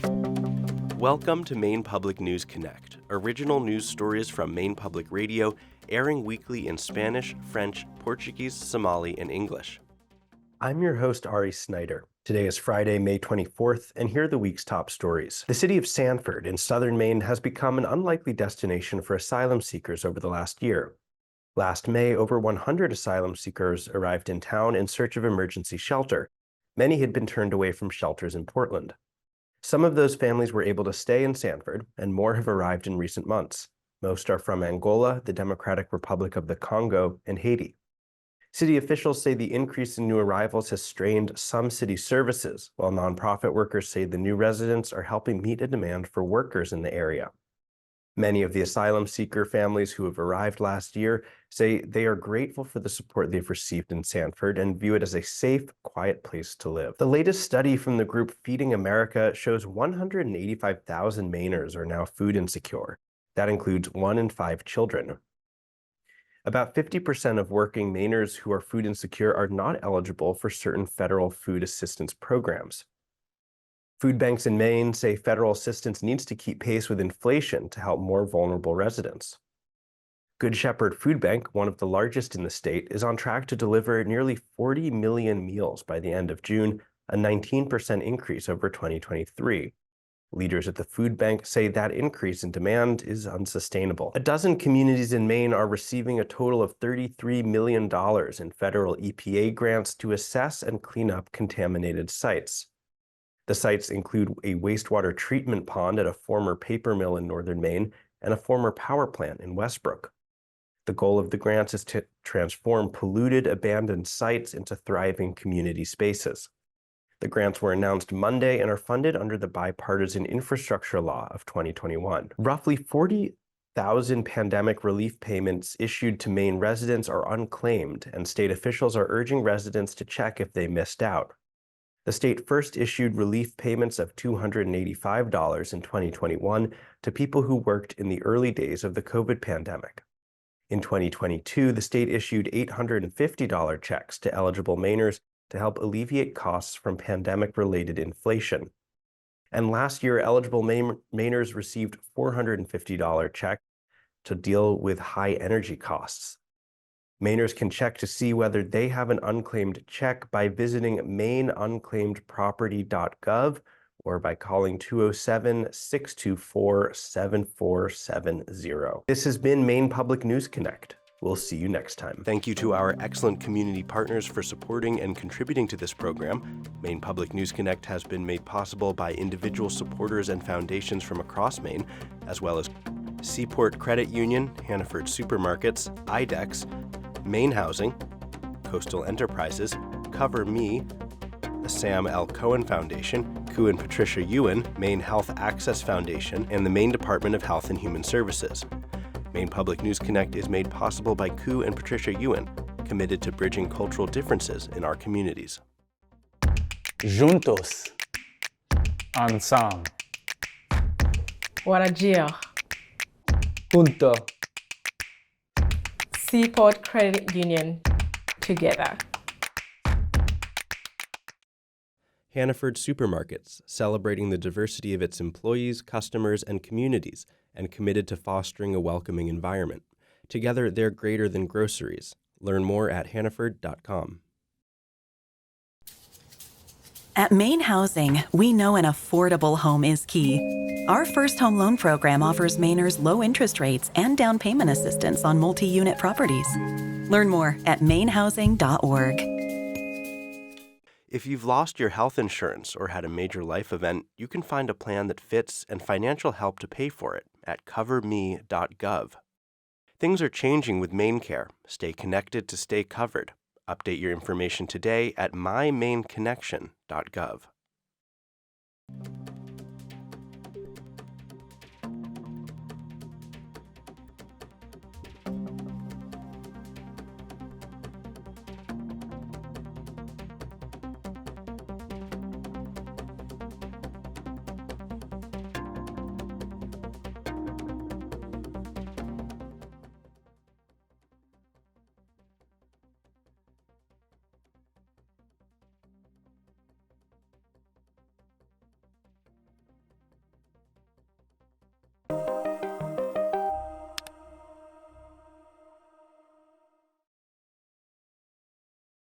Welcome to Maine Public News Connect, original news stories from Maine Public Radio, airing weekly in Spanish, French, Portuguese, Somali, and English. I'm your host, Ari Snider. Today is Friday, May 24th, and here are the week's top stories. The city of Sanford in southern Maine has become an unlikely destination for asylum seekers over the last year. Last May, over 100 asylum seekers arrived in town in search of emergency shelter. Many had been turned away from shelters in Portland. Some of those families were able to stay in Sanford, and more have arrived in recent months. Most are from Angola, the Democratic Republic of the Congo, and Haiti. City officials say the increase in new arrivals has strained some city services, while nonprofit workers say the new residents are helping meet a demand for workers in the area. Many of the asylum seeker families who have arrived last year say they are grateful for the support they've received in Sanford and view it as a safe, quiet place to live. The latest study from the group Feeding America shows 185,000 Mainers are now food insecure. That includes 1 in 5 children. About 50% of working Mainers who are food insecure are not eligible for certain federal food assistance programs. Food banks in Maine say federal assistance needs to keep pace with inflation to help more vulnerable residents. Good Shepherd Food Bank, one of the largest in the state, is on track to deliver nearly 40 million meals by the end of June, a 19% increase over 2023. Leaders at the food bank say that increase in demand is unsustainable. A dozen communities in Maine are receiving a total of $33 million in federal EPA grants to assess and clean up contaminated sites. The sites include a wastewater treatment pond at a former paper mill in northern Maine and a former power plant in Westbrook. The goal of the grants is to transform polluted, abandoned sites into thriving community spaces. The grants were announced Monday and are funded under the Bipartisan Infrastructure Law of 2021. Roughly 40,000 pandemic relief payments issued to Maine residents are unclaimed, and state officials are urging residents to check if they missed out. The state first issued relief payments of $285 in 2021 to people who worked in the early days of the COVID pandemic. In 2022, the state issued $850 checks to eligible Mainers to help alleviate costs from pandemic-related inflation. And last year, eligible Mainers received $450 check to deal with high energy costs. Mainers can check to see whether they have an unclaimed check by visiting maineunclaimedproperty.gov or by calling 207-624-7470. This has been Maine Public News Connect. We'll see you next time. Thank you to our excellent community partners for supporting and contributing to this program. Maine Public News Connect has been made possible by individual supporters and foundations from across Maine, as well as cPort Credit Union, Hannaford Supermarkets, IDEXX, MaineHousing, Coastal Enterprises, CoverMe, the Sam L. Cohen Foundation, Koo and Patricia Yuen, Maine Health Access Foundation, and the Maine Department of Health and Human Services. Maine Public News Connect is made possible by Koo and Patricia Yuen, committed to bridging cultural differences in our communities. Juntos. Ensemble. Warajir. Junto. cPort Credit Union. Together. Hannaford Supermarkets, celebrating the diversity of its employees, customers, and communities, and committed to fostering a welcoming environment. Together, they're greater than groceries. Learn more at hannaford.com. At MaineHousing, we know an affordable home is key. Our first home loan program offers Mainers low interest rates and down payment assistance on multi-unit properties. Learn more at MaineHousing.org. If you've lost your health insurance or had a major life event, you can find a plan that fits and financial help to pay for it at coverme.gov. Things are changing with MaineCare. Stay connected to stay covered. Update your information today at mymaineconnection.gov.